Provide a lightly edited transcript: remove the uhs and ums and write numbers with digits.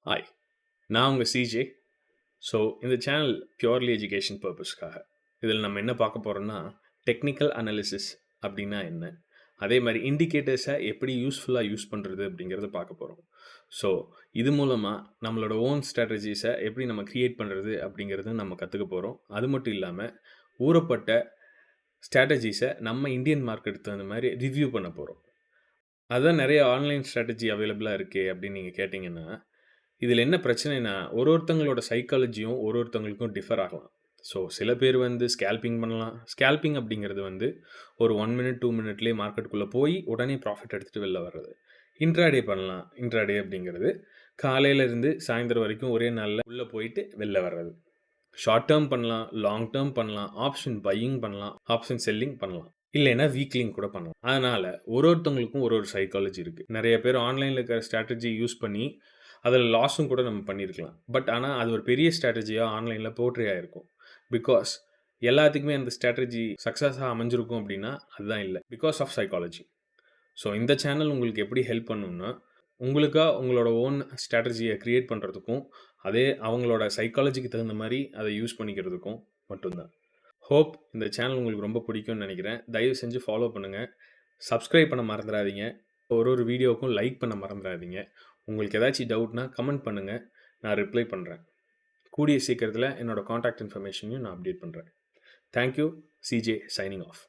Hi, நான் உங்கள் CJ. So இந்த சேனல் பியூர்லி எஜுகேஷன் பர்பஸ்க்காக. இதில் நம்ம என்ன பார்க்க போகிறோம்னா, டெக்னிக்கல் அனாலிசிஸ் அப்படின்னா என்ன, அதே மாதிரி இண்டிகேட்டர்ஸை எப்படி யூஸ்ஃபுல்லாக யூஸ் பண்ணுறது அப்படிங்கிறத பார்க்க போகிறோம். ஸோ இது மூலமாக நம்மளோட ஓன் ஸ்ட்ராட்டஜிஸை எப்படி நம்ம க்ரியேட் பண்ணுறது அப்படிங்கிறது நம்ம கற்றுக்க போகிறோம். அது மட்டும் இல்லாமல் ஊறப்பட்ட ஸ்ட்ராட்டஜிஸை நம்ம இந்தியன் மார்க்கெட்டுக்கு தகுந்த மாதிரி ரிவ்யூ பண்ண போகிறோம். அதான் நிறைய ஆன்லைன் ஸ்ட்ராட்டஜி அவைலபிளாக இருக்கே அப்படின்னு நீங்கள் கேட்டிங்கன்னா, இதில் என்ன பிரச்சனைனா, ஒருத்தங்களோட சைக்காலஜியும் ஒருத்தவங்களுக்கும் டிஃபர் ஆகலாம். ஸோ சில பேர் வந்து ஸ்கேல்பிங் பண்ணலாம். ஸ்கேல்பிங் அப்படிங்கிறது வந்து ஒரு 1 மினிட் 2 மினிட்லேயே மார்க்கெட்டுக்குள்ளே போய் உடனே ப்ராஃபிட் எடுத்துகிட்டு வெளில வர்றது. இன்ட்ராடே பண்ணலாம். இன்ட்ராடே அப்படிங்கிறது காலையிலேருந்து சாயந்தரம் வரைக்கும் ஒரே நாளில் உள்ளே போயிட்டு வெளில வர்றது. ஷார்ட் டேர்ம் பண்ணலாம், லாங் டேர்ம் பண்ணலாம், ஆப்ஷன் பையிங் பண்ணலாம், ஆப்ஷன் செல்லிங் பண்ணலாம், இல்லைன்னா வீக்லிங் கூட பண்ணலாம். அதனால் ஒருத்தவங்களுக்கும் ஒரு சைக்காலஜி இருக்குது. நிறைய பேர் ஆன்லைனில் இருக்கிற ஸ்ட்ராட்டஜி யூஸ் பண்ணி அதில் லாஸும் கூட நம்ம பண்ணியிருக்கலாம். பட் ஆனால் அது ஒரு பெரிய ஸ்ட்ராட்டஜியாக ஆன்லைனில் போர்ட்ரே ஆகிருக்கும். பிகாஸ் எல்லாத்துக்குமே அந்த ஸ்ட்ராட்டஜி சக்ஸஸாக அமைஞ்சிருக்கும் அப்படின்னா அதுதான் இல்லை. Because of psychology. ஸோ இந்த சேனல் உங்களுக்கு எப்படி ஹெல்ப் பண்ணுன்னா, உங்களுக்காக உங்களோட ஓன் ஸ்ட்ராட்டஜியை க்ரியேட் பண்ணுறதுக்கும், அதே அவங்களோட சைக்காலஜிக்கு தகுந்த மாதிரி அதை யூஸ் பண்ணிக்கிறதுக்கும் மட்டும்தான். ஹோப் இந்த சேனல் உங்களுக்கு ரொம்ப பிடிக்கும்னு நினைக்கிறேன். தயவு செஞ்சு ஃபாலோ பண்ணுங்கள். சப்ஸ்கிரைப் பண்ண மறந்துடாதீங்க. ஒரு வீடியோவுக்கும் லைக் பண்ண மறந்துடாதீங்க. உங்களுக்கு ஏதாச்சும் டவுட்னா கமெண்ட் பண்ணுங்கள், நான் ரிப்ளை பண்ணுறேன். கூடிய சீக்கிரத்தில் என்னோடய காண்டாக்ட் இன்ஃபர்மேஷனையும் நான் அப்டேட் பண்ணுறேன். தேங்க்யூ. CJ signing off.